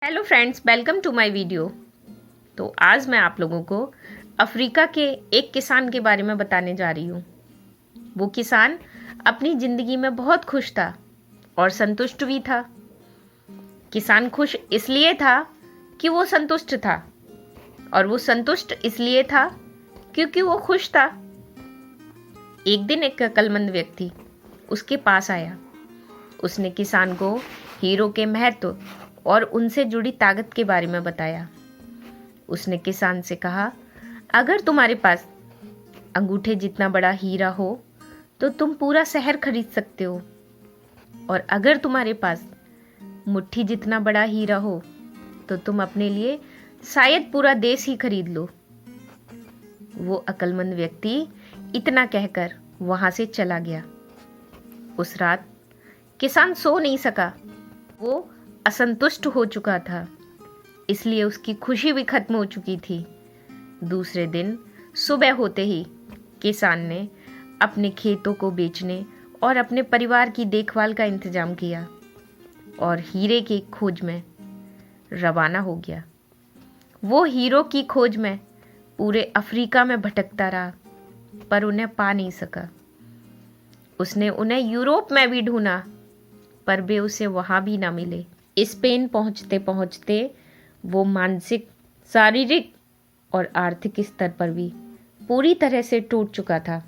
Hello friends, welcome to my video. तो आज मैं आप लोगों को अफ्रीका के एक किसान के बारे में बताने जा रही हूँ। वो किसान अपनी ज़िंदगी में बहुत खुश था और संतुष्ट भी था। किसान खुश इसलिए था कि वो संतुष्ट था, और वो संतुष्ट इसलिए था क्योंकि वो खुश था। एक दिन एक अक्लमंद व्यक्ति उसके पास आया। उसने किसान को हीरो के महत्व और उनसे जुड़ी ताकत के बारे में बताया। उसने किसान से कहा, अगर तुम्हारे पास अंगूठे जितना बड़ा हीरा हो तो तुम पूरा शहर खरीद सकते हो, और अगर तुम्हारे पास मुट्ठी जितना बड़ा हीरा हो तो तुम अपने लिए शायद पूरा देश ही खरीद लो। वो अक्लमंद व्यक्ति इतना कहकर वहां से चला गया। उस रात किसान सो नहीं सका। वो असंतुष्ट हो चुका था, इसलिए उसकी खुशी भी खत्म हो चुकी थी। दूसरे दिन सुबह होते ही किसान ने अपने खेतों को बेचने और अपने परिवार की देखभाल का इंतजाम किया और हीरे की खोज में रवाना हो गया। वो हीरो की खोज में पूरे अफ्रीका में भटकता रहा, पर उन्हें पा नहीं सका। उसने उन्हें यूरोप में भी ढूंढा, पर वे उसे वहां भी ना मिले। स्पेन पहुंचते पहुंचते वो मानसिक, शारीरिक और आर्थिक स्तर पर भी पूरी तरह से टूट चुका था।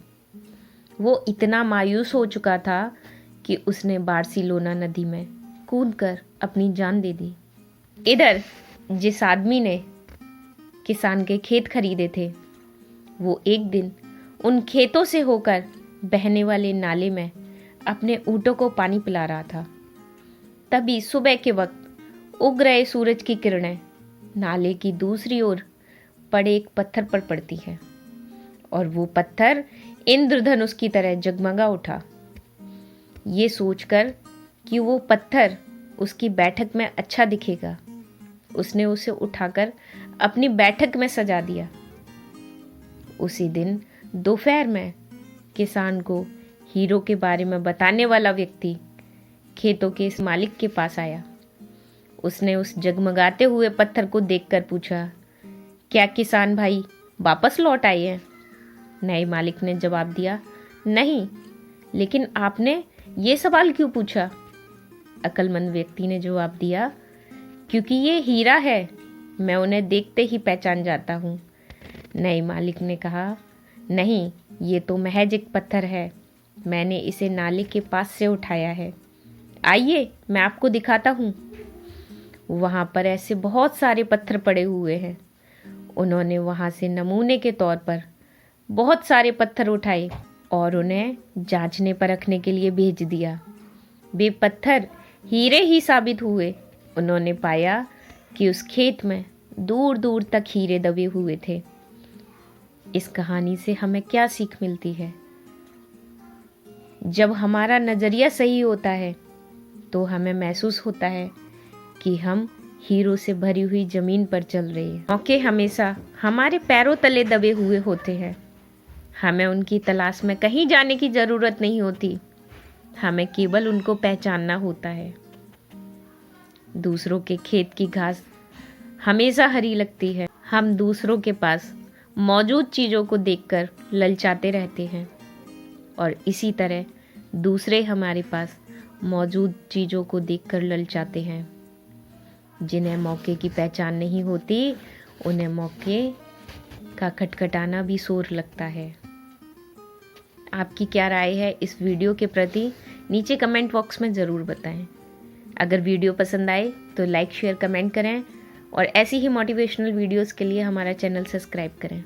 वो इतना मायूस हो चुका था कि उसने बार्सिलोना नदी में कूदकर अपनी जान दे दी। इधर जिस आदमी ने किसान के खेत खरीदे थे, वो एक दिन उन खेतों से होकर बहने वाले नाले में अपने ऊँटों को पानी पिला रहा था। तभी सुबह के वक्त उग रहे सूरज की किरणें नाले की दूसरी ओर पड़े एक पत्थर पर पड़ती है, और वो पत्थर इंद्रधनुष की तरह जगमगा उठा। ये सोचकर कि वो पत्थर उसकी बैठक में अच्छा दिखेगा, उसने उसे उठाकर अपनी बैठक में सजा दिया। उसी दिन दोपहर में किसान को हीरो के बारे में बताने वाला व्यक्ति खेतों के इस मालिक के पास आया। उसने उस जगमगाते हुए पत्थर को देखकर पूछा, क्या किसान भाई वापस लौट आए हैं? नए मालिक ने जवाब दिया, नहीं, लेकिन आपने ये सवाल क्यों पूछा? अक्लमंद व्यक्ति ने जवाब दिया, क्योंकि ये हीरा है, मैं उन्हें देखते ही पहचान जाता हूँ। नए मालिक ने कहा, नहीं, ये तो महज एक पत्थर है, मैंने इसे नाले के पास से उठाया है। आइए मैं आपको दिखाता हूँ। वहाँ पर ऐसे बहुत सारे पत्थर पड़े हुए हैं। उन्होंने वहाँ से नमूने के तौर पर बहुत सारे पत्थर उठाए और उन्हें जांचने परखने के लिए भेज दिया। वे पत्थर हीरे ही साबित हुए। उन्होंने पाया कि उस खेत में दूर दूर तक हीरे दबे हुए थे। इस कहानी से हमें क्या सीख मिलती है? जब हमारा नज़रिया सही होता है तो हमें महसूस होता है कि हम हीरो से भरी हुई जमीन पर चल रहे हैं। मौके हमेशा हमारे पैरों तले दबे हुए होते हैं। हमें उनकी तलाश में कहीं जाने की ज़रूरत नहीं होती, हमें केवल उनको पहचानना होता है। दूसरों के खेत की घास हमेशा हरी लगती है। हम दूसरों के पास मौजूद चीज़ों को देखकर ललचाते रहते हैं, और इसी तरह दूसरे हमारे पास मौजूद चीज़ों को देखकर ललचाते हैं। जिन्हें मौके की पहचान नहीं होती, उन्हें मौके का खटखटाना भी शोर लगता है। आपकी क्या राय है इस वीडियो के प्रति? नीचे कमेंट बॉक्स में ज़रूर बताएं। अगर वीडियो पसंद आए तो लाइक, शेयर, कमेंट करें, और ऐसी ही मोटिवेशनल वीडियोस के लिए हमारा चैनल सब्सक्राइब करें।